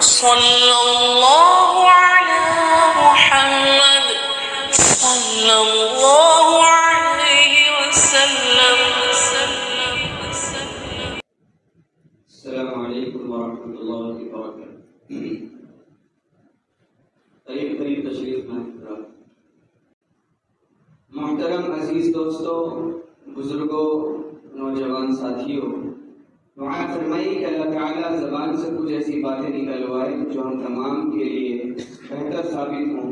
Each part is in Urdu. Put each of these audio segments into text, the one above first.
صلی اللہ علی محمد صلی اللہ علیہ وسلم. السلام علیکم ورحمۃ اللہ وبرکاتہ. قریب تشریف میں محترم عزیز دوستوں، بزرگوں، نوجوان ساتھیوں، دعا فرمائی کہ اللہ تعالیٰ زبان سے کچھ ایسی باتیں نکلوائے جو ہم تمام کے لیے بہتر ثابت ہوں،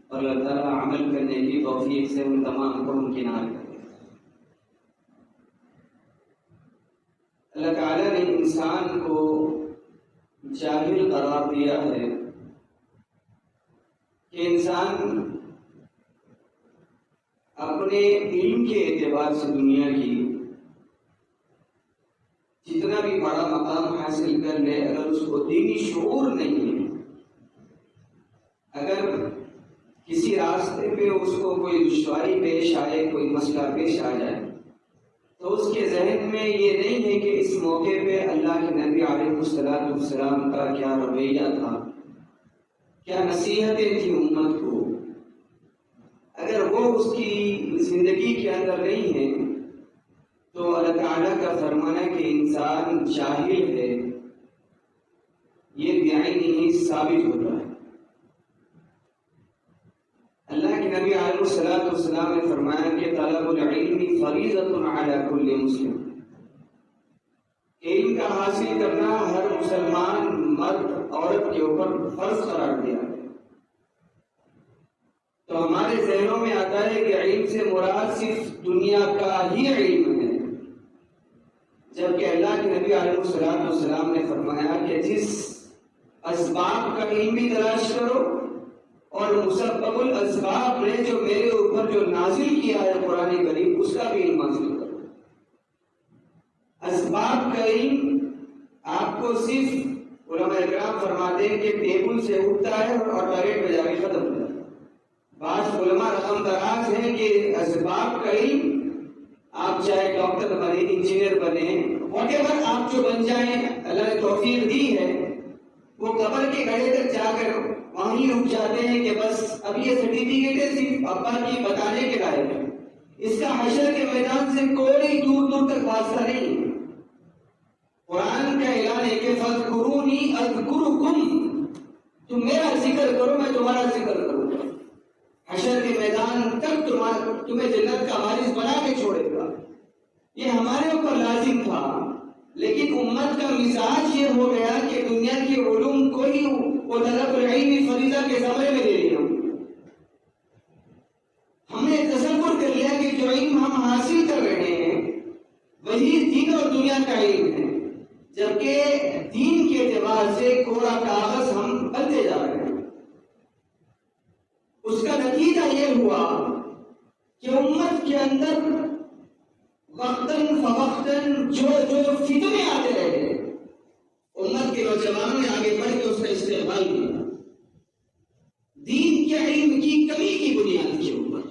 اور اللہ تعالیٰ عمل کرنے کی توفیق سے ہم تمام کو ممکنار کرے. اللہ تعالیٰ نے انسان کو جاہل قرار دیا ہے کہ انسان اپنے علم کے اعتبار سے دنیا کی جتنا بھی بڑا مقام حاصل کر لے، اگر اس کو دینی شعور نہیں ہے، اگر کسی راستے پہ اس کو کوئی دشواری پیش آئے، کوئی مسئلہ پیش آ جائے، تو اس کے ذہن میں یہ نہیں ہے کہ اس موقع پہ اللہ کے نبی علیہ السلام کا کیا رویہ تھا، کیا نصیحتیں تھیں امت کو. اگر وہ اس کی زندگی کے اندر نہیں ہے تو اللہ تعالیٰ کا فرمانا ہے کہ انسان جاہل ہے، یہ بعینہ ثابت ہوتا ہے. اللہ کے نبی علیہ السلام نے فرمایا کہ طلب العلم فریضۃ علی کل مسلم. علم کا حاصل کرنا ہر مسلمان مرد عورت کے اوپر فرض قرار دیا ہے. تو ہمارے ذہنوں میں آتا ہے کہ علم سے مراد صرف دنیا کا ہی علم ہے، جبکہ اللہ کے نبی علیہ السلام نے فرمایا کہ جس اسباب کا علم بھی تلاش کرو، اور مسبب الاسباب نے جو میرے اوپر جو نازل کیا ہے قرآن کریم، اس کا بھی علم حاصل کرو. اسباب کا علم آپ کو صرف علماء اکرام فرماتے ہیں کہ ٹیبل سے اٹھتا ہے اور ٹوائلٹ میں جا کے ختم ہوتا ہے. بعض علماء رقم دراز ہیں کہ اسباب کا علم آپ چاہے ڈاکٹر بنے، انجینئر بنے، واٹ ایور آپ جو بن جائیں، اللہ نے توفیق دی ہے، وہ قبر کے گڑھے تک جا کر وہیں رک جاتے ہیں کہ بس اب یہ سرٹیفکیٹ ہے صرف ابا کی بتانے کے لائق ہے. اس کا حشر کے میدان سے کوئی دور دور تک واسطہ نہیں ہے. قرآن کا اعلان ہے کہ فاذکرونی اذکرکم، تم میرا ذکر کرو میں تمہارا ذکر کروں گا. حشر کے میدان تک تمہیں جنت کا وارث بنا کے چھوڑے گا. یہ ہمارے اوپر لازم تھا، لیکن امت کا مزاج یہ ہو گیا کہ دنیا کے علوم کو ہی وہ طلب العلم فریضہ کے زمرے میں لے لیا. ہم نے تصور کر لیا کہ جو علم ہم حاصل کر رہے ہیں وہی دین اور دنیا کا علم ہے، جبکہ دین کے اعتبار سے کوڑا کاغذ ہم بنتے جا رہے ہیں. اس کا نتیجہ یہ ہوا کہ امت کے اندر وقتاً فوقتاً جو فتنے آتے رہے، امت کے نوجوانوں نے آگے بڑھ کے اس کا استقبال کیا. دین کے علم کی کمی کی بنیاد کے اوپر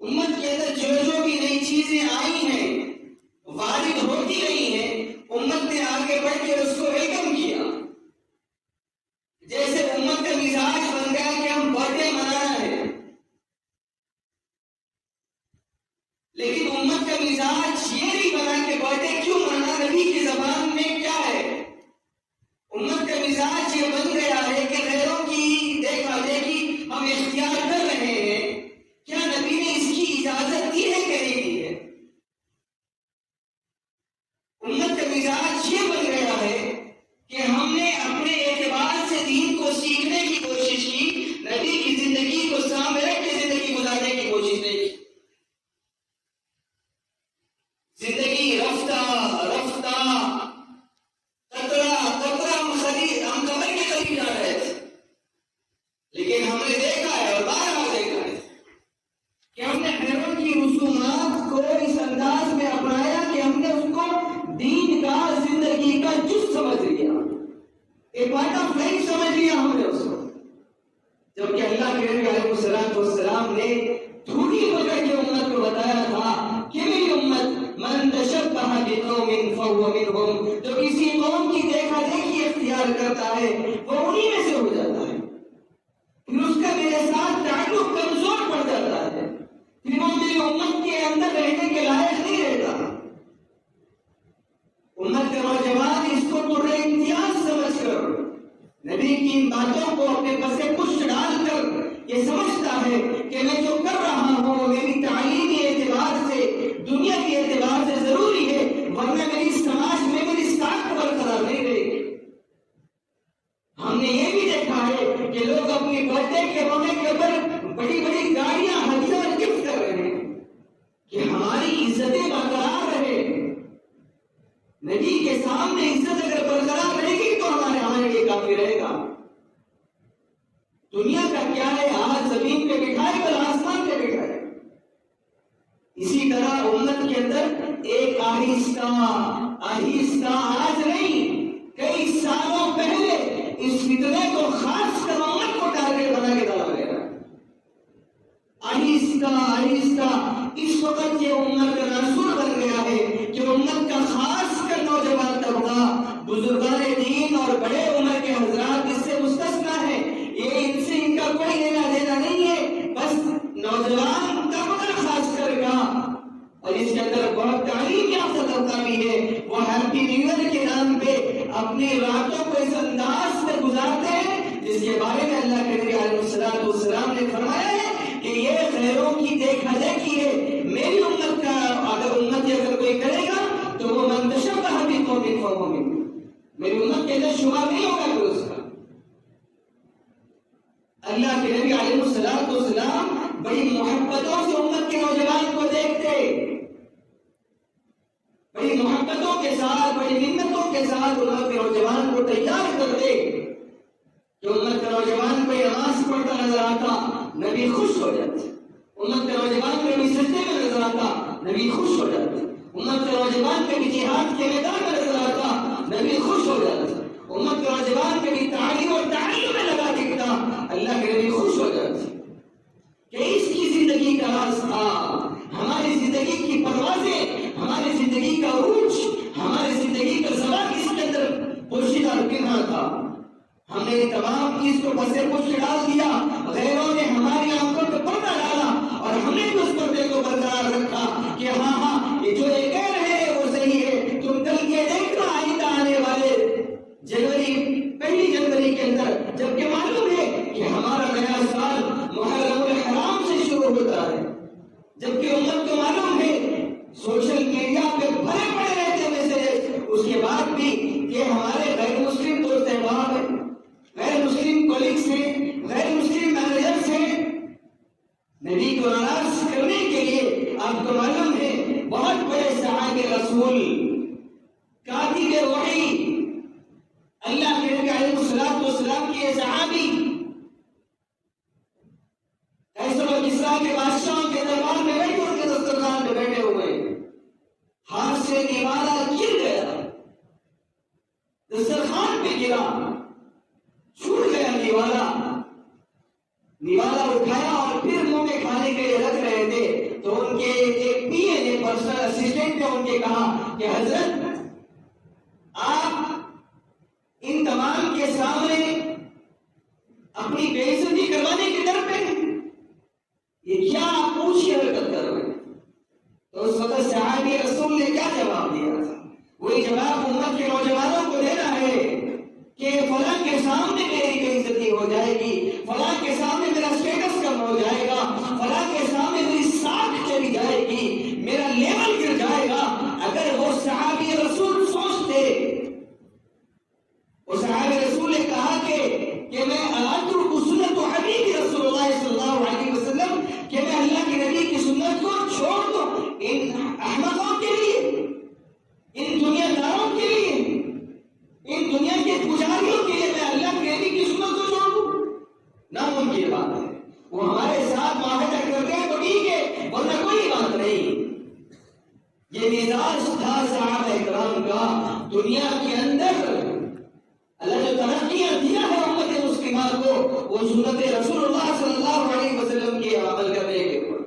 امت کے اندر جو بھی نئی چیزیں آئی ہیں، وارد ہوتی رہی ہیں، امت نے آگے بڑھ کے اس کو ویلکم کیا. جیسے امت کا مزاج بن گیا کہ ہم برتھ ڈے منانا ہے، لیکن امت کا مزاج یہ نہیں بنا کہ برتھ ڈے کیوں منانا، نبی کی زبان میں کیا ہے. امت کا مزاج یہ بن گیا ہے کہ غیروں کی دیکھا دیکھی ہم اختیار کر رہے ہیں. کیا نبی نے اس کی اجازت دی ہے کہ نہیں دی ہے؟ امت کا مزاج یہ بن گیا ہے کہ ہم نے اپنے اعتبار سے دین کو سیکھنے کی کوشش کی، نبی کی زندگی کو سامنے رکھ کے زندگی گزارنے کی کوشش نہیں کی. زندگی رفتہ رفتہ قطرہ قطرہ ہم قبر کے قریب جا رہے تھے. لیکن ہم نے دیکھا ہے اور بار بار دیکھا ہے کہ ہم نے غیروں کی رسومات کو اس انداز میں اپنایا کہ ہم نے اس کو دین کا، زندگی کا جز سمجھ لیا، ایک پارٹ آف لائف سمجھ لیا ہم نے اس کو. جبکہ اللہ کے نبی علیہ السلام نے جھوٹی پکڑ کے امت کو بتایا تھا کہ میری امت من تشبہ بقوم فہو منہم، جو کسی قوم کی دیکھا دیکھی اختیار کرتا ہے راتوں کو اپنے پسے پشت ڈال کر یہ سمجھتا ہے کہ میں جو کر رہا ہوں میری تعلیمی اعتبار سے دنیا کے اعتبار سے ضروری ہے، ورنہ میری سماج میں میری ساکھ برقرار نہیں رہے گی۔ ہم نے یہ بھی دیکھا ہے کہ لوگ اپنی برتھڈے کے موقع کے اوپر بڑی بڑی گاڑیاں ہدیہ اور گفٹ کر رہے ہیں کہ ہماری عزتیں برقرار رہے۔ نبی کے سامنے عزت اگر برقرار رہے گی تو ہمارے لیے کافی رہے گا۔ دنیا کا کیا ہے، آج زمین پہ بٹھائے کل آسمان پہ بٹھائے۔ اسی طرح امت کے اندر ایک آہستہ آہستہ، آج نہیں کئی سالوں پہلے اس فتنے کو خاص کر امت کو ٹارگیٹ بنا کے ڈالا گیا۔ آہستہ آہستہ اس وقت یہ امت کا رسول بن گیا ہے کہ امت کا خاص کر نوجوان طبقہ، بزرگان دین اور بڑے عمر کے حضرات اس سے مستثنیٰ ہے۔ یہ ان سے ان کا کوئی لینا دینا نہیں ہے، بس نوجوان طبقہ خاص کر کا، اور اس کے اندر بہت تعلیم یافتہ طبقہ بھی ہے، وہ ہیپی نیو ایئر کے نام پہ اپنی راتوں کو اس انداز میں گزارتے ہیں جس کے بارے میں اللہ کے نبی علیہ السلام نے فرمایا ہے کہ یہ غیروں کی دیکھا دیکھی ہے۔ میری امت کا اگر کوئی کرے گا تو وہ من تشبہ بقوم فہو منہم، میری امت کے اندر شمار نہیں ہوگا کوئی اس کا۔ اللہ کے نبی علیہ السلام بڑی محبتوں سے امت کے نوجوان کو دیکھتے، بڑی محبتوں کے ساتھ، بڑی منتوں کے ساتھ امت کے نوجوان کو تیار کرتے کہ امت کا نوجوان کوئی نماز پڑھتا نظر آتا نبی خوش ہو جاتے، امت کا نوجوان کوئی سجدے میں نظر آتا نبی خوش ہو جاتے، امت کا نوجوان کبھی جہاد کے میدان میں نظر آتا نبی خوش ہو جاتے، امت کا نوجوان کبھی تعلیم اور تعلیم میں لگا دکھتا اللہ کے نبی خوش ہو جاتے کہ اس کی زندگی کا راز تھا۔ ہماری زندگی کی پروازیں، ہماری زندگی کا عروج، ہماری زندگی کا زوال اس کے اندر پوشیدہ رکھنا تھا۔ ہم نے تمام چیز کو پسے پشت ڈال دیا، غیروں نے ہماری آنکھوں پہ پردہ ڈالا اور ہم نے بھی اس پردے کو برقرار رکھا کہ ہاں یہ جو یہ کہہ رہے ہیں وہ صحیح ہے، تم کل کے دیکھنا آئندہ آنے والے پہلی جنوری کے اندر، جبکہ معلوم ہے کہ ہمارا نیا سال محرم الحرام سے شروع ہوتا ہے، جبکہ امت کو معلوم ہے سوشل میڈیا پہ بھرے پڑے رہتے میسیجز، اس کے بعد بھی کہ ہمارے غیر مسلم دوست احباب ہیں، غیر مسلم کولیگز ہیں، غیر مسلم مینیجرز ہیں، نبی کو ناراض کرنے کے لیے آپ کو معلوم ہے بہت بڑے صحابہ رسول، کاتب وحی، اللہ کے نبی علیہ السلام کے صحابی قیصر و کسریٰ کے بادشاہوں کے دربار میں بیٹھے، ان کے دسترخوان پہ بیٹھے ہوئے، ہاتھ سے نوالا گر گیا، دسترخوان پہ گرا، چھوٹ گیا نوالا اٹھایا اور پھر منہ میں کھانے کے لیے رکھ رہے تھے تو ان کے ایک پی اے نے، پرسنل اسسٹنٹ نے ان کے کہا کہ حضرت آپ ان تمام کے سامنے اپنی بے عزتی کروانے کے ڈر پہ یہ کیا آپ پوچھیے حرکت کر رہے ہیں؟ تو اس وقت صحابی رسول نے کیا جواب دیا تھا؟ وہی جواب امت کے نوجوانوں کو دینا ہے کہ فلاں کے سامنے میری بے عزتی ہو جائے گی، فلاں کے سامنے میرا اسٹیٹس کم ہو جائے گا، فلاں کے سامنے میری ساکھ چلی جائے گی، میرا لیول گر جائے گا۔ اگر وہ صحابی رسول سوچتے، وہ صحابی رسول نے کہا کہ میں اترک سنت حبیب رسول اللہ صلی اللہ علیہ وسلم، کہ میں اللہ کے نبی کی سنت کو چھوڑ دوں ان احمقوں کے لیے، ان دنیا داروں کے لیے، ان دنیا کے پجاریوں کے لیے میں اللہ کے نبی کی سنت کو چھوڑ دوں؟ ناممکن بات ہے۔ وہ ہمارے ساتھ معاہدہ کرتے ہیں تو ٹھیک ہے، ورنہ کوئی بات نہیں۔ یہ مزاج تھا صحابہ اکرام کا۔ دنیا کے اندر اللہ جو ترقیاں دیا ہے امت مسلمہ کو، وہ سنت رسول اللہ صلی اللہ علیہ وسلم کے عمل کرنے کے اوپر۔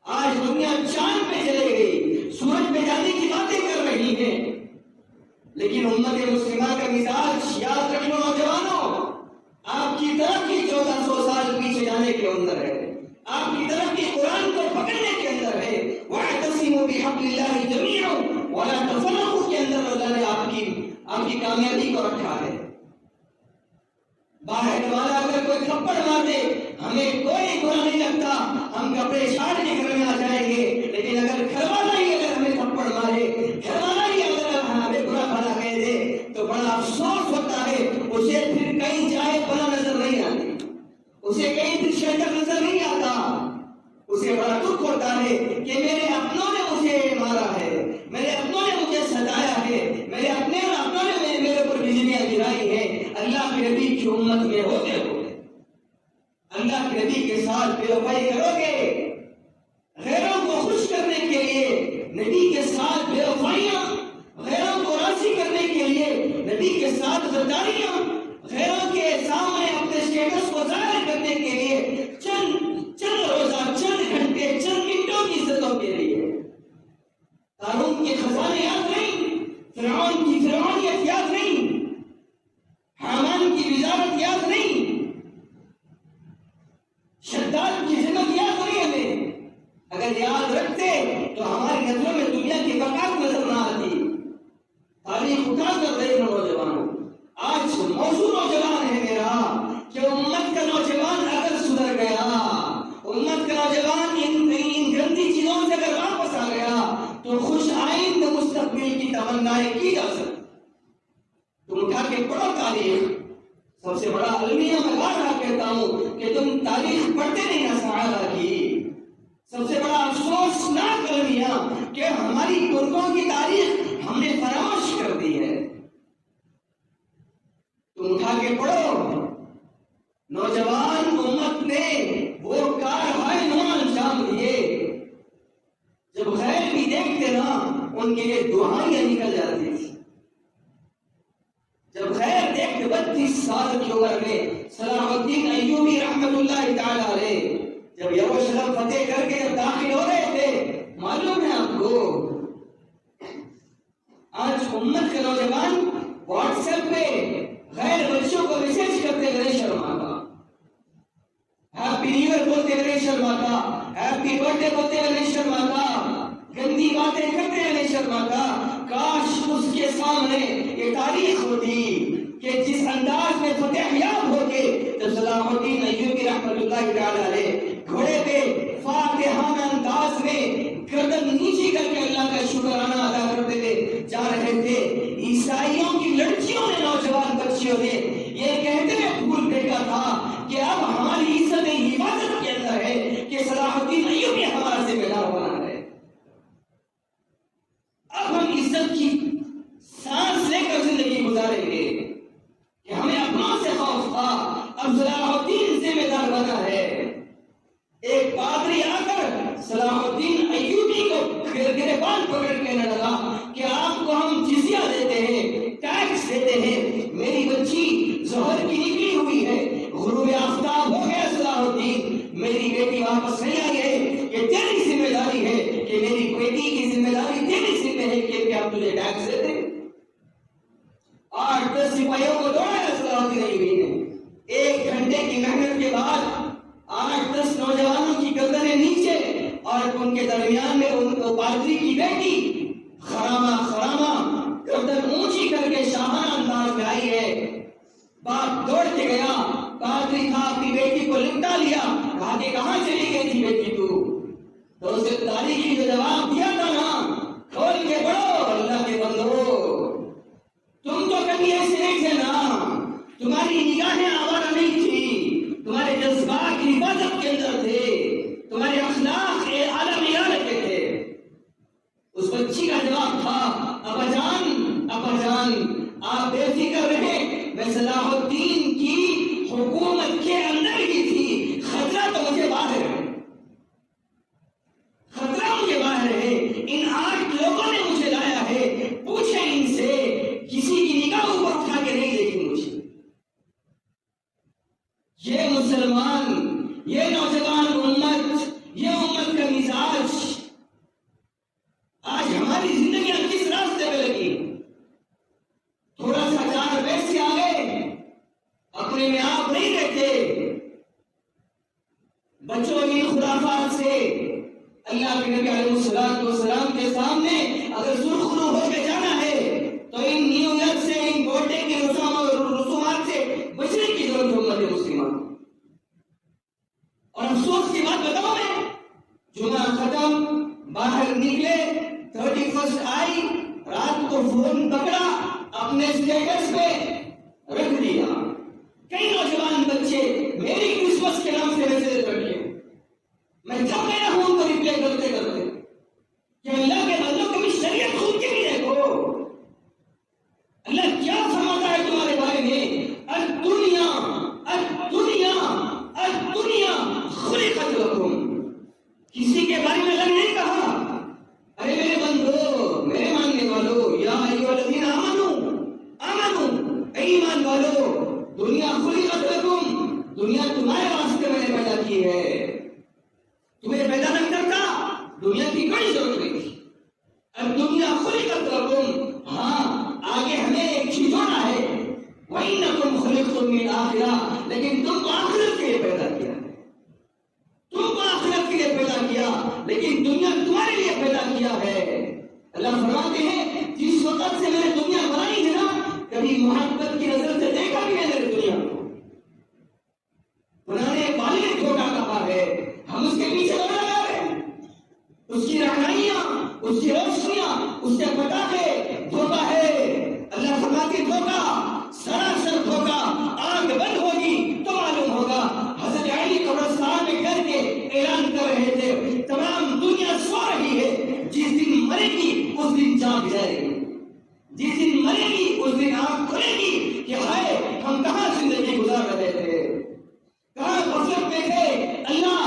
آج دنیا چاند پہ چلے گئی، سورج پہ جانے کی باتیں کر رہی ہے، لیکن امت مسلمہ کا مزاج یاد رکھو نوجوانوں، آپ کی ترقی 1400 سال پیچھے جانے کے اندر ہے، آپ کی ترقی قرآن کو پکڑنے کے اندر ہے۔ وَاعْتَصِمُوا بِحَبْلِ اللَّهِ جَمِيعًا وَلَا تَفَرَّقُوا کے اندر اللہ نے آپ کی کامیابی کو رکھا ہے۔ باہر والا اگر کوئی تھپڑ مار دے ہمیں کوئی برا نہیں لگتا، ہم کپڑے چھاڑ کے گھر میں آ جائیں گے، لیکن اگر گھر والا ہی اگر ہمیں تھپڑ مارے، گھر والا ہی اگر ہمیں برا بھلا کہہ دے تو بڑا افسوس ہوتا ہے، اسے پھر کہیں جائے بنا نظر نہیں آتی، اسے کہیں پھر شیطان نظر نہیں آتا، اسے بڑا دکھ ہوتا ہے کہ میرے اپنوں نے مجھے مارا ہے، میرے اپنوں نے مجھے ستایا ہے، میرے اپنے اور اپنوں نے میرے اوپر بجلیاں گرائی ہیں۔ اللہ کے نبی کی امت میں ہوتے ہوئے اللہ کے نبی کے ساتھ بے وفائی کرو گے، غیروں کو خوش کرنے کے لیے نبی کے ساتھ بے وفائیاں، غیروں کو راضی کرنے کے لیے نبی کے ساتھ غداریاں، غیروں کے سامنے اپنے اسٹیٹس کو ظاہر کرنے کے لیے چند روزہ، چند گھنٹے، چند منٹوں کی عزتوں کے لیے قارون کے خزانے یاد نہیں، فرعون کی فرعونیت یاد نہیں، حامان کی وزارت یاد نہیں، شداد کی ذمت یاد نہیں ہمیں۔ اگر یاد رکھتے تو ہماری نظروں میں دنیا کی بقات نظر نہ آتی۔ تاریخ اٹھا کر دیکھ نوجوانوں، آج موضوع نوجوان ہے میرا کہ امت کا نوجوان اگر سدھر گیا، امت کا نوجوان ان گندی چیزوں سے اگر واپس آ گیا تو خوش آئند مستقبل کی تمنائیں کی جا سکتی۔ تم اٹھا کے پڑھو تاریخ، سب سے بڑا المیہ میں بار بار کہتا ہوں کہ تم تاریخ پڑھتے نہیں نا صحابہ کی۔ سب سے بڑا افسوسناک المیہ کہ ہماری بزرگوں کی تاریخ ہم نے فراموش کر دی ہے۔ تم اٹھا کے پڑھو، نوجوان امت نے وہ کارہائے نو انجام دیے، جب غیر بھی دیکھتے نا ان کے لیے دعائیں نکل جاتی تھی۔ جب غیر دیکھتے 32 سال کی عمر میں صلاح الدین ایوبی رحمت اللہ تعالی علیہ جب یروشلم فتح کر کے جب داخل ہو رہے تھے، معلوم ہے آپ کو آج امت کے نوجوان واٹس ایپ پہ غیر بچوں کو میسج کرتے ہوئے شرما کا، ہیپی نیو ایئر بولتے ہوئے شرما کا، ہیپی برتھ ڈے بولتے ہوئے شرما کا، گندی باتیں کرتے ہوئے شرما کا۔ کاش اس کے سامنے یہ تاریخ ہوتی کہ جس انداز میں فتح یاب ہو کے جب صلاح الدین ایوبی رحمت اللہ تعالی علیہ گھوڑے پہ فاتحانہ انداز میں گردن نیچی کر کے اللہ کا شکرانہ ادا کرتے ہوئے جا رہے تھے، عیسائیوں کی لڑکیوں نے، نوجوان بچیوں نے یہ کہتے ہوئے پھول پھینکا تھا کہ اب ہماری عزت حفاظت کے اندر ہے کہ صلاح الدین ایوبی ہمارا ذمہ دار بنا ہے۔ اب ہم عزت کی سانس لے کر زندگی گزاریں گے کہ ہمیں اپنوں سے خوف تھا، اب صلاح الدین ذمہ دار بنا ہے۔ ایک پادری آ کر صلاح الدین ایوبی کو گریبان پکڑ کے کہنے لگا کہ آپ کو ہم جزیہ دیتے ہیں، ٹیکس دیتے ہیں، میری بچی ظہر کی نکلی ہوئی ہے، غروب آفتاب ہو گیا صلاح الدین، میری بیٹی واپس نہیں آئی ہے، یہ تیری ذمہ داری ہے کہ میری بیٹی کی ذمہ داری تیری ذمہ ہے کہ آپ تجھے ٹیکس دیتے۔ 8-10 سپاہیوں کو دوڑایا صلاح الدین ایوبی نے، 1 گھنٹے کی محنت کے بعد 8-10 نوجوانوں کی گردنیں نیچے اور ان کے درمیان میں ان کو پادری کی بیٹی خرامہ گردن اونچی کر کے شاہانہ انداز میں آئی ہے۔ باپ دوڑ کے گیا، پادری تھا، اپنی بیٹی کو لپٹا لیا، کہا کہ کہاں چلی گئی تھی بیٹی تو اسے تاریخی جو جواب دیا تھا نا، کھول کے پڑھو اللہ کے بندو، تم تو کبھی ایسے نہیں تھے نا، تمہاری نگاہیں آوارہ نہیں تھی، تمہارے جذبات کی حفاظت کے اندر تھے، تمہارے اخلاق اعلیٰ معیار کے تھے۔ اس بچی کا جواب تھا، ابا جان آپ بے فکر رہیں، میں صلاح الدین کی حکومت کے اندر ہی تھی، خطرہ تو مجھے باہر ہے، خطرہ مجھے باہر ہے، ان 8 لوگوں نے مجھے لایا ہے، پوچھیں ان سے، کسی کی نگاہ اوپر اٹھا کے نہیں دیکھی مجھے۔ یہ مسلمان، یہ نوجوان امت، یہ امت کا مزاج آج ہماری زندگیاں کس راستے پہ لگی؟ تھوڑا سا 4 پیسے آ گئے، اپنے میں آپ نہیں رہتے، بچوں کی خرافات سے اللہ کے نبی علیہ السلام کے سامنے اگر سرخرو ہو کے جانا ہے تو ان نیو ایئر سے، ان برتھ ڈے کے رسومات سے بچنے کی ضرورت گھر نکلے 31 آئی، رات کو فون پکڑا، اپنے اسٹیٹس پہ رکھ دیا۔ کئی نوجوان بچے میری کرسمس کے نام سے میسج رکھے، میں تھک گیا ہوں ان کو ریپلے کرتے کرتے کہ اللہ کے بندوں کبھی شریعت خود کی بھی دیکھو، اللہ کیا فرماتا ہے تمہارے بارے میں، الدنیا الدنیا الدنیا خلقت لکم۔ کسی کے بارے میں اللہ نے نہیں کہا ارے میرے بندو، میرے ماننے والو، یا ایھا الذین آمنوا اے ایمان والو، دنیا خلقت لکم، دنیا تمہارے واسطے میں نے پیدا کی ہے، تمہیں پیدا نہیں کرتا، دنیا کی کوئی ضرورت نہیں تھی۔ اب دنیا خلقت لکم، ہاں آگے ہمیں ایک چیز ہونا ہے، وَإِنَّكُمْ خُلِقْتُم مِّنْ آخِرَةٍ، لیکن تم کو آخرت کے لیے پیدا کیا ہے، تم کو آخرت کے لیے پیدا کیا، لیکن دنیا تمہارے لیے پیدا کیا ہے۔ اللہ فرماتے ہیں جس وقت سے میں نے دنیا بنائی ہے نا، کبھی محبت کی نظر سے دیکھا بھی ہے میرے دنیا کو، پرانے والد دھوکہ کہا ہے، ہم اس کے پیچھے لگا رہے ہیں، اس کی رہنمائیاں، اس کی روشنیاں، اس کے پٹاخے، دھوکہ ہے۔ اللہ فرماتے دھوکہ، سراسر دھوکہ، آنکھ بند ہوگی تو معلوم ہوگا۔ حضرت علی قبرستان میں کر کے اعلان کر رہے تھے تمام دنیا سو رہی ہے، جس دن مرے گی اس دن جاگ جائے گی، جس دن مرے گی اس دن آنکھ کھلے گی کہ ہائے ہم کہاں زندگی گزار رہے تھے، کہاں غفلت میں تھے۔ اللہ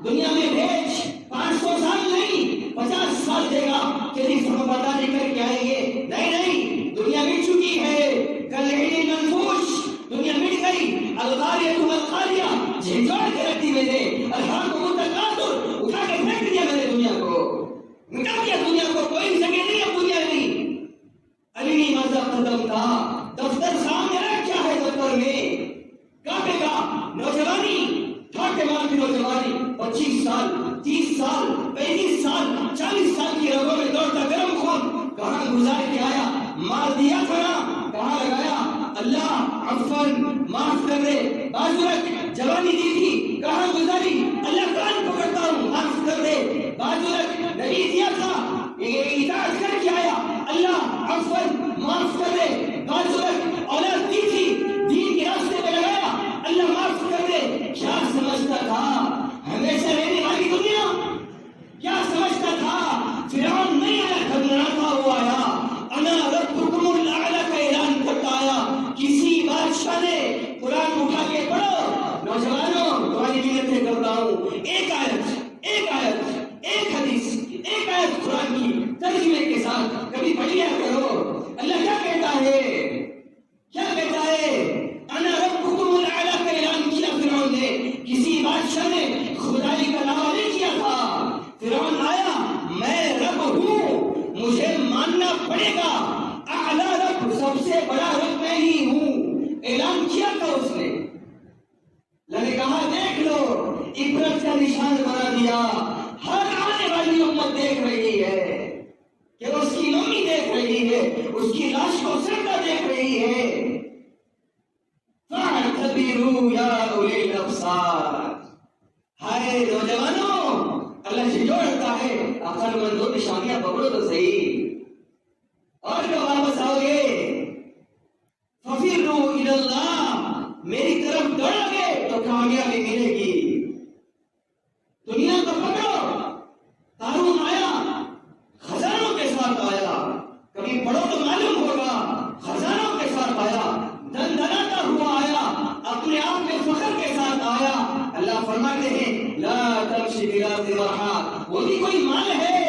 دنیا میں بھیج، 500 سال نہیں 50 سال دے گا، تیری فرمانبرداری کر کے آئیں گے۔ نہیں، دنیا مٹ چکی ہے، کالعین المنفوش، دنیا مٹ گئی، القاریہ والقاریہ، جھنجھوڑ کے رکھ دی میں نے، الحاکم التکاثر، اٹھا کے پھینک دیا میں نے دنیا کو، مٹا دیا دنیا کو، کوئی جگہ نہیں اب دنیا نہیں۔ علی ماذا قدم تھا، دفتر سامنے رکھا ہے، دفتر میں کاٹے گا نوجوانی، ٹھاٹے مار کی نوجوانی، 25 سال 30 سال 35 سال 40 سال کی رگوں میں دوڑتا گرم خون، کہاں گزار کے آیا، مار دیا تھا نا، کہاں لگایا، اللہ عفواً معاف کر دے، بازو رکھ، جوانی دی تھی کہاں گزاری، اللہ کان پکڑتا ہوں معاف کر دے، بازو رکھ، نبی دیا تھا اطاعت کر کے آیا، اللہ عفواً معاف کر دے، بازو رکھ، اولاد دی تھی دین کے راستے پہ لگایا، اللہ معاف کر دے۔ کیا سمجھتا تھا ہمیشہ رہنے والی دنیا، کیا سمجھتا تھا فرعون نہیں آیا، گھبراتا ہوا آیا، انا ربکم الاعلی کا اعلان کرتا آیا۔ کسی بادشاہ نے قرآن اٹھا کے پڑھو، نوجوانوں تمہاری منتیں کرتا ہوں، ایک آیت ایک حدیث ایک آیت قرآن کی ترجمے کے ساتھ کبھی پڑھ لیا کرو۔ اللہ کیا کہتا ہے، کیا کہتا ہے، انا ربکم الاعلی کا اعلان کیا فرعون نے، کسی بادشاہ نے خدائی کا دعویٰ نہیں کیا تھا، فرعون آیا میں رب ہوں مجھے ماننا پڑے گا، اعلی رب سب سے بڑا رب میں ہی ہوں، اعلان کیا تھا اس نے۔ اللہ نے کہا دیکھ لو، عبرت کا نشان بنا دیا، ہر آنے والی امت دیکھ رہی ہے کہ اس کی ممی دیکھ رہی ہے، اس کی لاش کو زندہ دیکھ رہی ہے۔ فَاعْتَبِرُوا يَا أُولِي الْأَبْصَارِ، ہائے نوجوانوں، اللہ سے جوڑتا ہے، عقل مندوں نشانیاں پکڑو تو صحیح، اور جو واپس آؤ گے، فَفِرُّوا إِلَى اللَّهِ، میری طرف دوڑو گے تو کامیابی ملے گی۔ دنیا کو پکڑو، قارون آیا خزانوں کے ساتھ آیا، کبھی پڑھو تو معلوم ہوگا، خزانوں کے ساتھ آیا، دن دناتا ہوا آیا، اپنے آپ میں فخر کے ساتھ آیا۔ اللہ فرماتے ہیں لا تمشی فی الارض مرحا، وہ بھی کوئی مال ہے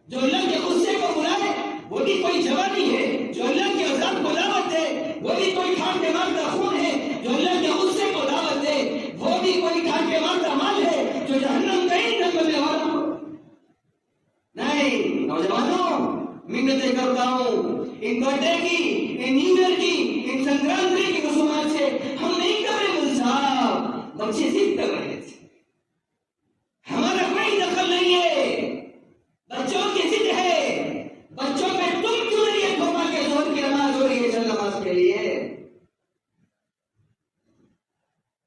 جو اللہ کے غصے کو بلائے، وہ بھی کوئی جوانی ہے جو اللہ کے عذاب کو دعوت دے، وہ بھی کوئی ٹھانکے مارتا خون ہے جو اللہ کے غصے کو دعوت دے، وہ بھی کوئی ٹھانکے مارتا مال ہے جو جہنم کا ایندھن بننے والا ہو۔ نہیں نوجوانوں، منتیں کرتا ہوں، ان برتھڈے کی، ان نیو ایئر کی، ان سنکرانتی کی رسومات سے ہم نہیں کر رہے ملزام، بچے ضد کر رہے تھے، ہمارا کوئی دخل نہیں ہے، بچوں کی ضد ہے، بچوں پہ تم کیوں نہیں ہے دھوکہ کے زور کی نماز ہو رہی ہے چل نماز کے لیے،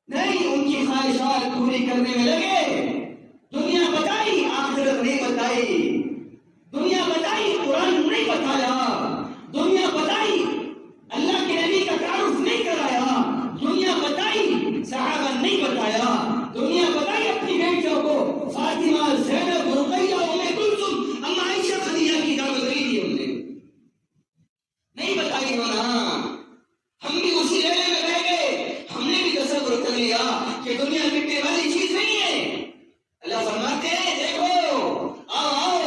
نہیں ان کی خواہشات پوری کرنے میں لگے، دنیا بتائی آخرت نہیں بتائی۔ دنیا بتائی قرآن نہیں بتایا، دنیا بتائی اللہ کے نبی کا تعارف نہیں کرایا، دنیا بتائی صحابہ نہیں بتایا، دنیا بتائی اپنی بیٹیوں کو فاطمہ، زینب، رقیہ، ام کلثوم، اما عائشہ، خدیجہ کی دعوت نہیں دی ہم نے، نہیں بتائی ہونا۔ ہم بھی اسی لینے میں رہ گئے، ہم نے بھی تصور کر لیا کہ دنیا مٹنے والی چیز نہیں ہے۔ اللہ فرماتے ہیں دیکھو آؤ آؤ،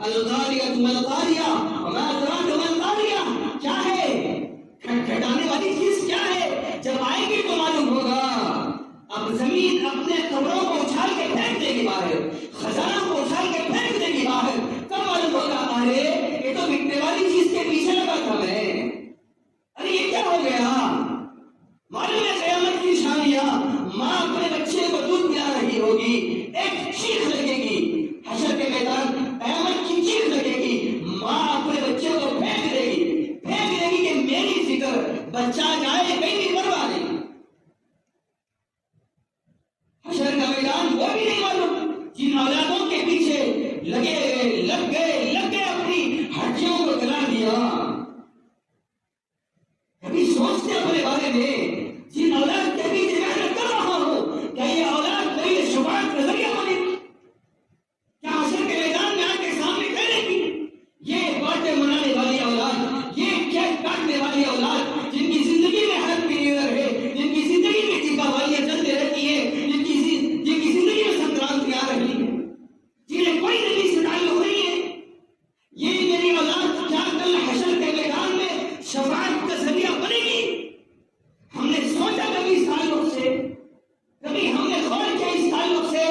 القاریہ مالقاریہ وما ادراک ما القاریہ، کیا ہے کھٹکھٹانے والی چیز کیا ہے، جب آئے گی تو معلوم ہوگا۔ اب زمین اپنے قبروں کو اچھال کے پھینک دے گی باہر، خزانہ کو اچھال کے پھینک دے گی باہر، تب معلوم ہوگا ارے یہ تو مٹنے والی چیز کے پیچھے لگا تھا میں، ارے یہ کیا ہو گیا۔ معلوم ہے قیامت کی نشانیاں، ماں اپنے بچے کو دودھ پلا رہی ہوگی، ایک چیخ لگے گی، حشر کے میدان قیامت کی چیخ لگے گی، ماں اپنے بچے کو پھینک دے گی کہ میری فکر، بچہ جائے کہیں بھی پرواہ نہیں۔ حشر کا میدان وہ بھی نہیں معلوم جن اولادوں کے پیچھے لگ گئے اپنی ہڈیوں کو جلا دیا۔ کبھی سوچتے اپنے بارے میں جن اولاد کے پیچھے محنت کر رہا ہوں، کیا یہ اولاد میری شفاعت کا ذریعہ بنے گی؟ کیا حشر کے میدان میں آ کے سامنے کہنے کی یہ باتیں منانے والی اولاد، یہ کیک کاٹنے والی اولاد، جن کی زندگی میں ہیپی نیو ایئر ہے، جن کی زندگی میں دیپاولیاں چلتے رہتی ہے، جن کی زندگی میں سنکرانتی آ رہی ہے، جنہیں کوئی نبی سے تعلق نہیں ہے، یہ میری اولاد کیا کل حشر کے میدان میں شفاعت کا ذریعہ بنے گی؟ ہم نے سوچا کبھی اس تعلق سے، کبھی ہم نے غور کیا اس تعلق سے؟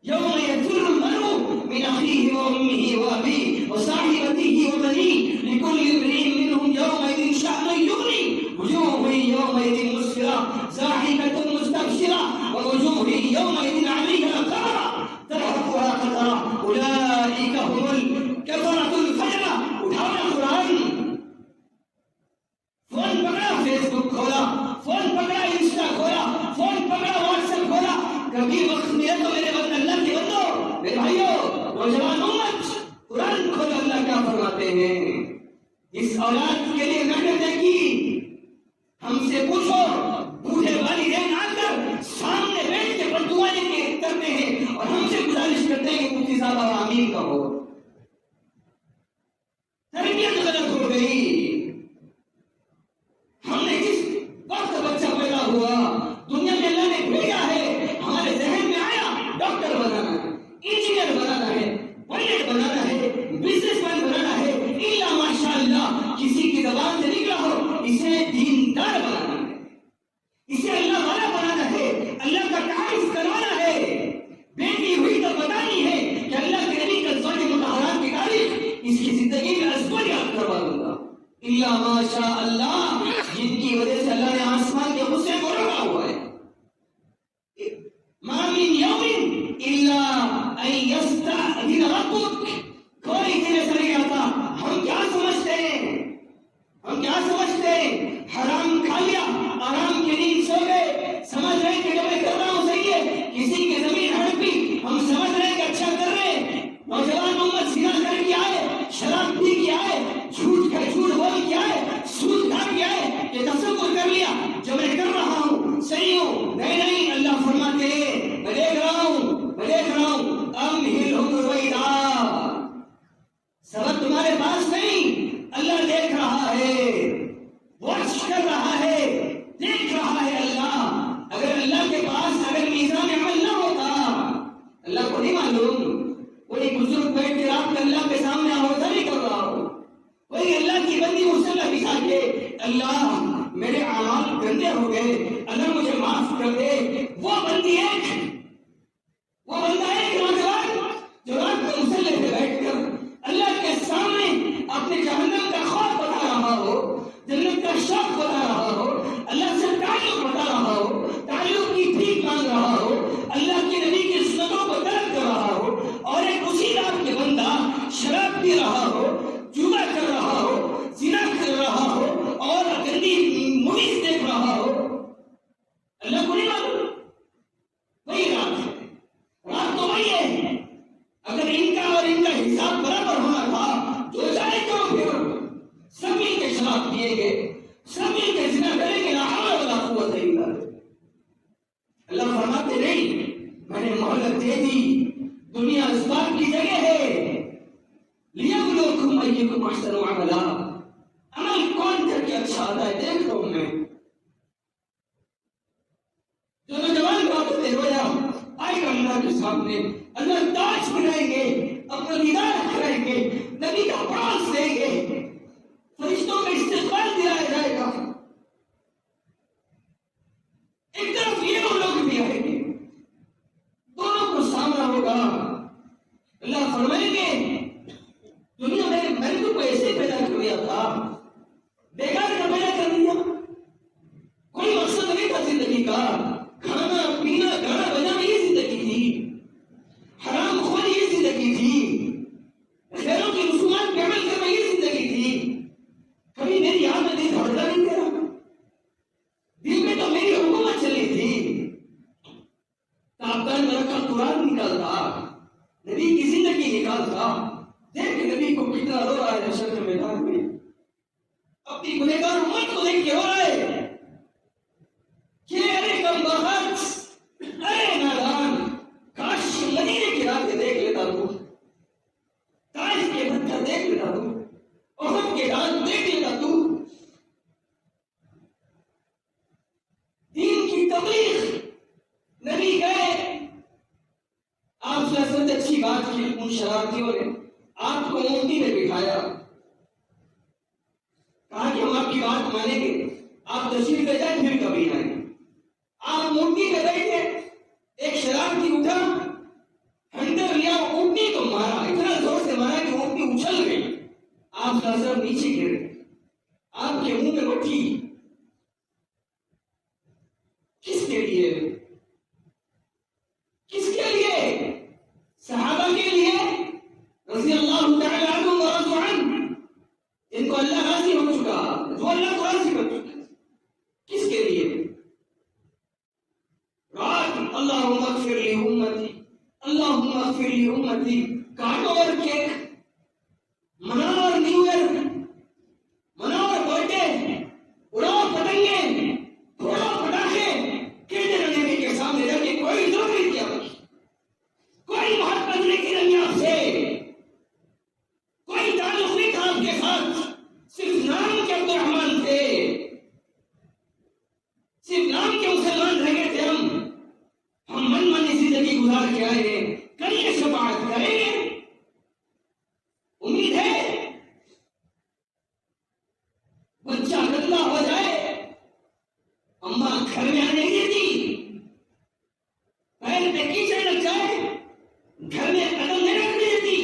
یوم یفر المرء من اخیہ وامہ وابیہ وصاحبتہ وبنیہ لکل امرئ منہم یومئذ شأن یغنیہ وجوہ یومئذ مسفرہ ضاحکۃ مستبشرہ ووجوہ یومئذ علیہا غبرہ ترہقها قترہ اولئک هم الکفرۃ الفجرہ۔ اٹھانا قرآن، فون پکڑا فیس بک کھولا، فون پکڑا انسٹا کھولا، فون پکڑا واٹس ایپ کھولا، کبھی وقت ملے تو میرے بندے اللہ کے بندو، میرے بھائیو، نوجوان امت، قرآن کھولو اللہ کیا فرماتے ہیں۔ اس اولاد کے لیے محنتیں کی، ہم سے پوچھو، بوڑھے والدین آ کر سامنے بیٹھ کے بددعائیں کرتے ہیں اور ہم سے گزارش کرتے ہیں کہ مفتی صاحب آمین کہو۔ تربیت غلط ہو گئی۔ ہم نے جس وقت بچہ پیدا ہوا دنیا میں اللہ نے بھیجا ہے، ہمارے ذہن میں آیا ڈاکٹر بنانا ہے، انجینئر بنانا ہے، پائلٹ بنانا ہے، بزنس مین بنانا ہے، الا ماشاء اللہ کسی کی زبان سے نکلا ہو اسے دیندار بنانا ہے، اسے اللہ والا بنانا ہے، اللہ کا تعارف کروانا ہے، بیٹی ہوئی تو بتانی ہے کہ اللہ کے نبی کا زوج مطہرات کی تعریف اس کی زندگی میں ازول یاد کروا دوں گا، الا ماشاء اللہ جن کی وجہ سے اللہ نے آسمان کے غصے کو روکا ہوا ہے۔ ما من یوم الا ان یستأذن ربک، کوئی دن سے نہیں آتا۔ ہم کیا سمجھتے ہیں، ہم کیا سمجھتے ہیں، حرام کھا لیا، آرام کی نیند سو گئے، سمجھ رہے کہ جو میں کر رہا ہوں صحیح ہے، کسی کی زمین ہڑپی ہم سمجھ رہے کہ اچھا کر رہے ہیں۔ نوجوان امت زنا کر کے آئے، شراب پی کے آئے، جھوٹ بول کے آئے، سود کھا کے آئے، یہ تصور کر لیا جو میں کر رہا ہوں صحیح ہوں۔ نہیں، اللہ فرماتے ہیں میں دیکھ رہا ہوں امہلہم رویدا، سبب تمہارے پاس نہیں، اللہ دیکھ رہا ہے، واچ کر رہا ہے، دیکھ رہا ہے اللہ۔ اگر اللہ کے پاس اگر میزان عمل نہ ہوتا، اللہ کو نہیں معلوم، کوئی بزرگ بیٹھ کے رات میں اللہ کے سامنے آوازہ نہیں کر رہا ہو، کوئی اللہ کی بندی مصلی بچھا کے اللہ میرے اعمال گندے ہو گئے، اللہ مجھے معاف کر دے، وہ بندہ ایک نوجوان جو رات میں مصلی پہ بیٹھ کر اللہ کے سامنے اپنے جہنم کا خوف بتا رہا ہو، جنت کا شوق بتا رہا ہو، اللہ سے تعلق بتا رہا ہو، تعلق کی بھیک مانگ رہا ہو، اللہ کے نبی کی سنتوں کو طلب کر رہا ہو، اور ایک اسی رات کے بندہ شراب پی رہا ہو، جوا کر رہا ہو، زنا کر رہا ہو اور گندی موویز دیکھ رہا ہو، اللہ کو نہیں معلوم۔ وہی رات ہے، رات تو وہی ہے، اگر ان کا اور ان کا حساب برابر فرماتے نہیں میں نے مہلت دے دی، دنیا اسباب کی جگہ ہے، لیبلوکم ایکم احسن عملا، عمل کون کر کے اچھا آتا ہے دیکھ لو میں. جو نوجوان بات ہوتے رویا آئے گا اللہ کے سامنے، اللہ تاج بنائیں گے، اپنا دیدار کرائیں گے، نبی کا پاس دیں گے، فرشتوں کا استقبال دلایا جائے گا. ایک طرف یہ لوگ بھی آئیں گے، دونوں کو سامنا ہوگا. اللہ فرمائیں گے دنیا میں نے تو کو ایسے پیدا کر دیا تھا، بیکار کا پیدا کر دیا، کوئی مقصد نہیں تھا زندگی کا، کھانا پینا گانا بجانا یہ زندگی تھی، حرام خوری یہ زندگی تھی، خیروں کی رسومات پہ عمل کرنا یہ زندگی تھی. کبھی میری یاد میں دل دھڑکا نہیں تیرا، دل میں تو میری حکومت چلی تھی. تابدان میں رکھا قرآن نکالتا، نبی کی زندگی نکالتا. دیکھ نبی کو کتنا رو رہا ہے حشر کے میدان میں، اپنی گنہگار امت کو دیکھ کے رو رہا ہے کہ ارے کم بخت، ارے نادان، کاش مدینے کی راتیں دیکھ لیتا تو، طائف کے پتھر دیکھ لیتا تو، احد کے ڈال دیکھ لیتا تو. دین کی تبلیغ نبی گئے، آپ سے سب اچھی بات کی. ان شرارتیوں نے آپ کو مفتی میں بٹھایا، کہا کہ ہم آپ کی بات مانیں گے، آپ تشریف لے جائیں پھر کبھی آئیں. آپ مفتی میں بیٹھے، ایک شرارتی اٹھا، ہنٹر لیا، اونٹنی کو مارا، اتنا زور سے مارا کہ اونٹنی اچھل گئی. آپ کا سر نیچے گر، آپ کے منہ میں مٹی. کس کے لیے؟ کس کے لیے؟ صحابہ کے لیے رضی اللہ تعالی عنہ ورضوا عنہ، جن کو اللہ راضی ہو چکا، جو اللہ کو راضی ہو چکا. کس کے لیے؟ رات اللہم اغفر لی امتی، اللہم اغفر لی امتی، کاٹو اور کیک، مناؤ اور نیو ایئر، مناؤ اور برتھڈے، اڑاؤ پتنگیں، پھوڑو پٹاخے، کہتے رہنے نبی کے سامنے رکھ کے کوئی ضرور نہیں کیا، کوئی محبت نہیں کی رہی آپ سے، کوئی تعلق نہیں تھا آپ کے ساتھ، صرف نام کے عبد الرحمن تھے، صرف نام کے مسلمان رہ گئے تھے. ہم من مانی زندگی گزار کے آئے ہیں، کریے شفاعت کریں گے. امید ہے بچہ گندا ہو جائے، اماں گھر میں آنے نہیں دیتی، پیر پہ کیچڑ لگ جائے گھر میں قدم نہیں رکھنے دیتی،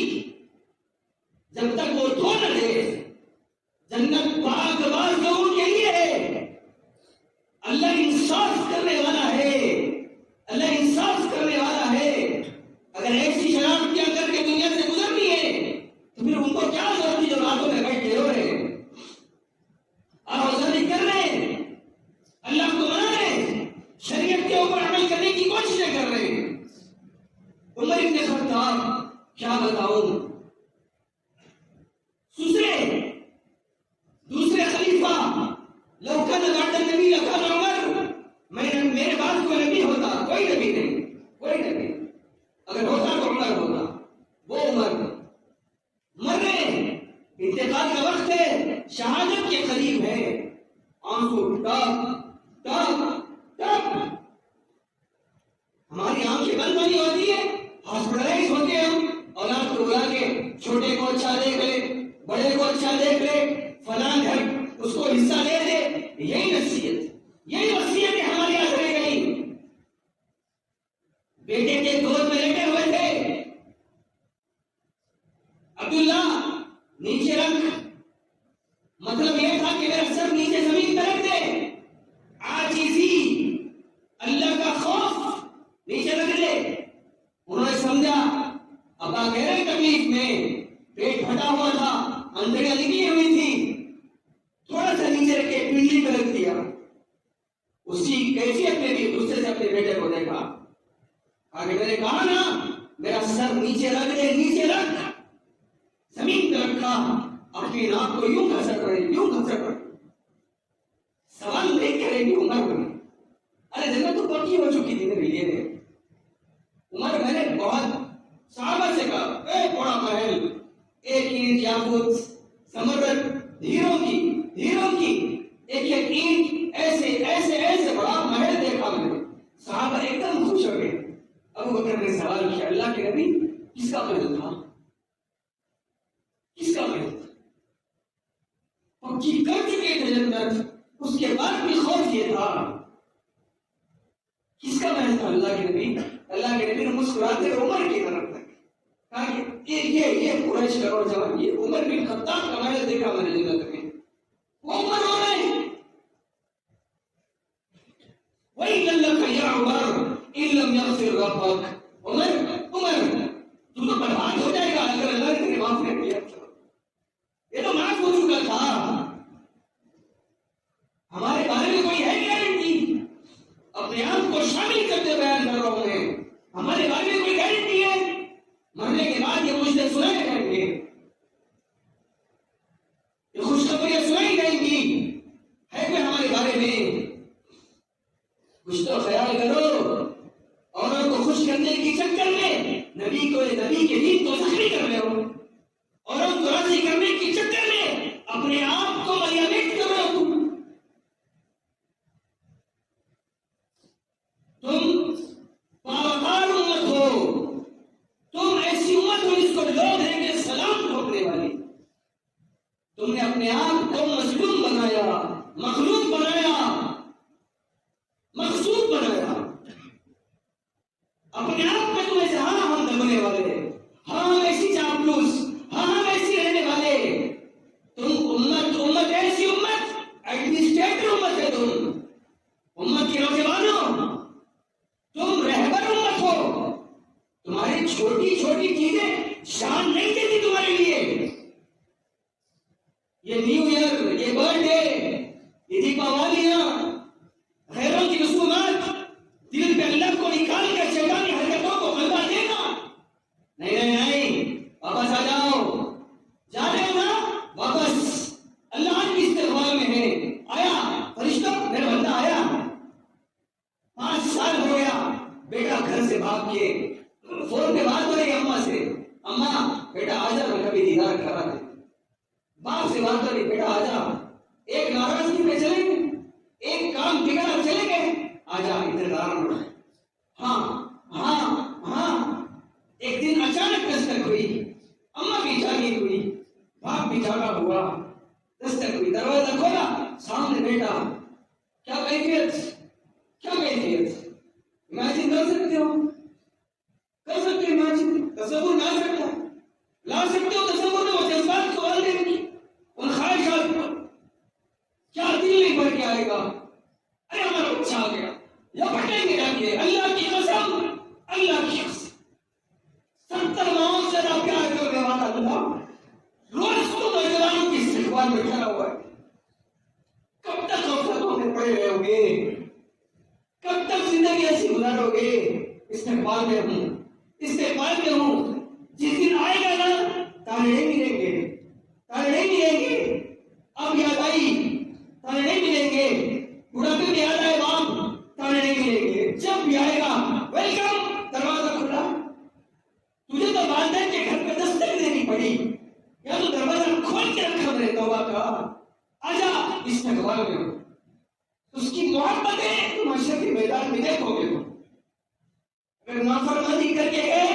جب تک وہ دھو نہ دے. جنت پاک باز لوگوں کے لیے ہے. اللہ انصاف کرنے والا ہے، اللہ انصاف کرنے والا ہے. اگر ایسی شراب کیا کر کے دنیا سے گزرنی ہے تو پھر ان کو کیا ضرورت ہے جو راتوں میں بیٹھ کے رو رہے ہیں، آوازیں کر رہے ہیں، اللہ کو منا رہے ہیں، شریعت کے اوپر عمل کرنے کی کوششیں کر رہے ہیں. عمر ابن خطاب کیا بتاؤں، دوسرے خلیفہ، لو کان بعد النبی لکان عمر، میرے بعد کوئی نبی ہوتا، کوئی نبی نہیں، کوئی نبی اگر ہوتا تو عمر ہوتا. وہ عمر مر رہے ہیں، انتقال کا وقت ہے، شہادت کے قریب ہے، آنسو ٹپ ٹپ ٹپ، ہماری آنکھیں بند نہیں ہوتی ہے، ہاسپٹلائز ہوتے ہیں. ہم اولاد کو بلا کے چھوٹے کو اچھا دیکھ لے، بڑے کو اچھا دیکھ لے، فلاں گھر اس کو حصہ دے دے، یہی نصیحت، یہی وصیت ہماری یاد رہ گئی. بیٹے کے گود میں لیٹے ہوئے تھے، عبداللہ نیچے رکھ، مطلب یہ تھا کہ میرا سر نیچے زمین پہ رکھ دے، عاجزی، اللہ کا خوف نیچے رکھ دے. انہوں نے سمجھا ابا گہرے تکلیف میں، پیٹ پھٹا ہوا تھا، اندڑیاں نکلی ہوئی تھی، تھوڑا سا نیچے رکھ کے پنڈلی پہ رکھ دیا. اسی کیفیت میں بھی غصے سے اپنے بیٹے کو دیکھا، آگے میں نے کہا نا میرا سر نیچے رکھ دے، نیچے رکھ، زمین پہ رکھا، اپنی ناک کو یوں گھسٹ رہے، یوں گھسٹ رہے. سوال دیکھ کے رہی عمر میں ارے جنت تو پکی ہو چکی تھی میرے لیے. عمر میں نے بہت صحابہ سے کہا اے بڑا محل ایک اینٹ یاقوت زمرد ہیروں کی ایک اینٹ ایسے بڑا محل دیکھا میں نے. صحابہ ایک دم خوش ہو گئے. ابو بکر نے سوال کیا اللہ کے نبی کس کا محل تھا؟ کس کا محل تھا؟ پکی کر چکے تھے جنت, اس کے بعد بھی خوف یہ تھا کس کا محل تھا؟ اللہ کے نبی. اللہ کے نبی نے مسکراتے عمر کی طرف کہا کہ یہ قریش کا نوجوان یہ عمر بن خطاب کا محل دیکھا میں نے جنت میں. وہ عمر ہو رہے ہیں وہی اللہ کا یا عمر ان لم یغفر ربک. عمر تو برباد ہو جائے گا اگر اللہ نے تیرے معاف نہیں کیا. یہ تو معاف ہو چکا تھا. ہمارے بارے میں کوئی ہے گارنٹی؟ اپنے آپ کو شامل کرتے بیان کر رہا ہوں میں. ہمارے بارے میں کوئی گارنٹی ہے؟ مرنے کے بعد یہ مجھ سے سنائے جائیں گے, یہ خوشخبریاں سنائی جائیں گی. ہے کوئی ہمارے بارے میں؟ کچھ تو خیال کرو. عورت کو خوش کرنے کے چکر میں نبی کے دین کو زخمی کر رہے ہو. عورت کو راضی کرنے کے چکر میں اپنے آپ کو ملیامت کر رہے ہو. تم پاوکار امت ہو. تم ایسی امت ہو جس کو لوگ ہیں کہ سلام ٹھوکنے والی. تم نے اپنے آپ کو مظلوم بنایا, مخلوق بنایا, مقصود بنایا. اپنے آپ میں تم ایسے ہم دبنے والے, ہم ایسی چاپلوس, ہم ایسی رہنے والے. تم امت ایسی امت ایڈمنسٹریٹر امت ہے. تم امت کے نوجوانوں, تم رہبر امت ہو. تمہاری چھوٹی چیزیں شان نہیں دیتی تمہارے لیے. یہ نیو ایئر, یہ برتھ ڈے, یہ دیپاوالیاں, غیروں کی رسومات دل پہ اللہ کو نکال کر شیطانی حرکتوں کو غلبہ دے گا. نہیں, واپس آ جاؤ. جا رہے ہو نا واپس. اللہ کی استقبال میں ہے. آیا فرشتہ, میرا بندہ آیا. 5 سال ہو گیا بیٹا گھر سے بھاگ کے فون پہ بات ہو رہی ہے اماں سے. اماں بیٹا آ جا, میں کبھی دیدار کرا دے. باپ سے بات ہو رہی, بیٹا آ جا. ایک ناراضگی میں چلے گئے, ایک کام بگڑا چلے گئے, آ جا انتظار میں. ہاں ایک دن اچانک دستک ہوئی. اماں بھی جاگی ہوئی, باپ بھی جاگا ہوا. دستک ہوئی, دروازہ کھولا, سامنے بیٹا. کیا کیفیت امیجن کر سکتے ہو؟ امیجن تصور لا سکتے ہو تصور میں وہ جذبات کو والدین کی ان خواہشات کو. کیا دل نہیں بھر کے آئے گا؟ ارے ہمارا بچہ آ گیا, یا پھٹیں گے جا کے. اللہ کی قسم 70 ماؤں سے زیادہ پیار کرنے والا اللہ روز تو نوجوانوں کی استقبال میں کھڑا ہوا ہے. کب تک غفلتوں میں پڑے رہو گے؟ کب تک زندگی ایسی گزارو گے؟ استقبال میں ہوں. جس دن آئے گا نا تانے نہیں ملیں گے. اب یاد آئی, تانے نہیں ملیں گے. بڑھاپے میں یاد آئے باپ, تانے نہیں ملیں گے. جب بھی آئے گا ویلکم, دروازہ کھلا. تجھے تو والدین کے گھر پہ دستک دینی پڑی, یا تو دروازہ کھول کے رکھا میرے توبہ کا. آجا استقبال میں. اس کی محبت ہے تم حشر کے میدان میں دیکھو گے. اگر نافرمانی کر کے گئے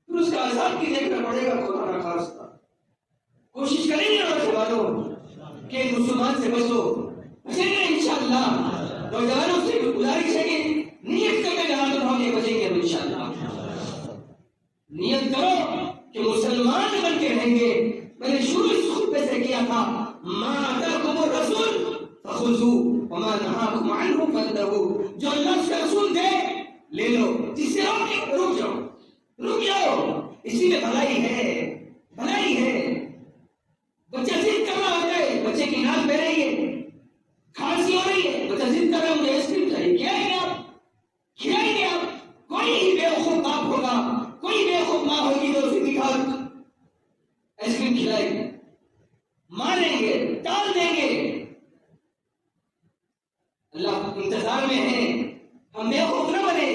پھر اس کا عذاب بھی دیکھنا پڑے گا. خدا نہ خواستہ کوشش کریں گے نوجوانوں کہ مسلمان سے بچو. بچیں گے انشاءاللہ. نوجوانوں سے گزارش ہے کہ نیت کر کے جہاں تو ہم یہ بچیں گے انشاءاللہ. نیت کرو کہ مسلمان بن کے رہیں گے. میں نے شروع اس خطبے سے کیا تھا, ما آتاکم الرسول فخذوه وما نهاكم عنه فانتهوا. جو اللہ کے رسول دے لے لو, جس سے رک جاؤ. اسی میں بھلائی ہے. بچہ ضد کر رہا ہوتا ہے, بچے کی ناک بہ رہی ہے, کھانسی ہو رہی ہے, بچہ ضد کر رہا ہے مجھے آئس کریم چاہیے. کھلائیں گے آپ. کوئی بیوقوف باپ ہوگا, کوئی بیوقوف ماں ہوگی تو اسے دکھا آئس کریم کھلائیں گے, ماریں گے, ٹال دیں گے. اللہ انتظار میں ہے. ہم بیوقوف نہ بنے،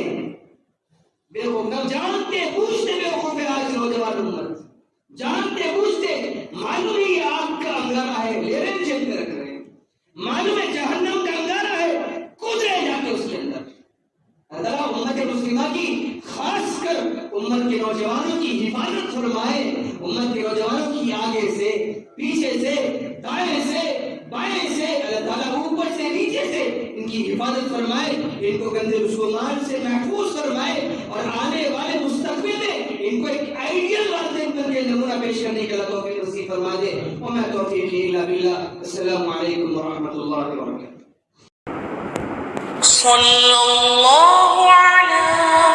بیوقوف نہ، جانتے بوجھتے بیوقوف ہے آج نوجوان امت، جانتے بوجھتے معلوم ہے یہ آگ کا انگارہ ہے، لے رہے ہیں جیب میں رکھ رہے ہیں، معلوم ہے جہنم کا انگارہ ہے، کود رہے جا کے اس کے اندر. اللہ امت مسلمہ کی، خاص کر امت کے نوجوانوں کی حفاظت فرمائے. امت کے نوجوانوں کی آگے سے، پیچھے سے، دائیں سے، بائیں سے، اللہ تعالیٰ اوپر سے، نیچے سے ان کی حفاظت فرمائے، ان کو گندے رسومات سے محفوظ فرمائے، اور آنے والے مستقبل میں ان کو ایک آئیڈیل والدین بن کے نمونہ پیش کرنے کے توفیق نصیب فرما دے. وما توفیقی الا باللہ. السلام علیکم ورحمۃ اللہ وبرکاتہ. صلی اللہ علی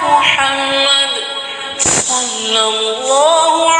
محمد صلی اللہ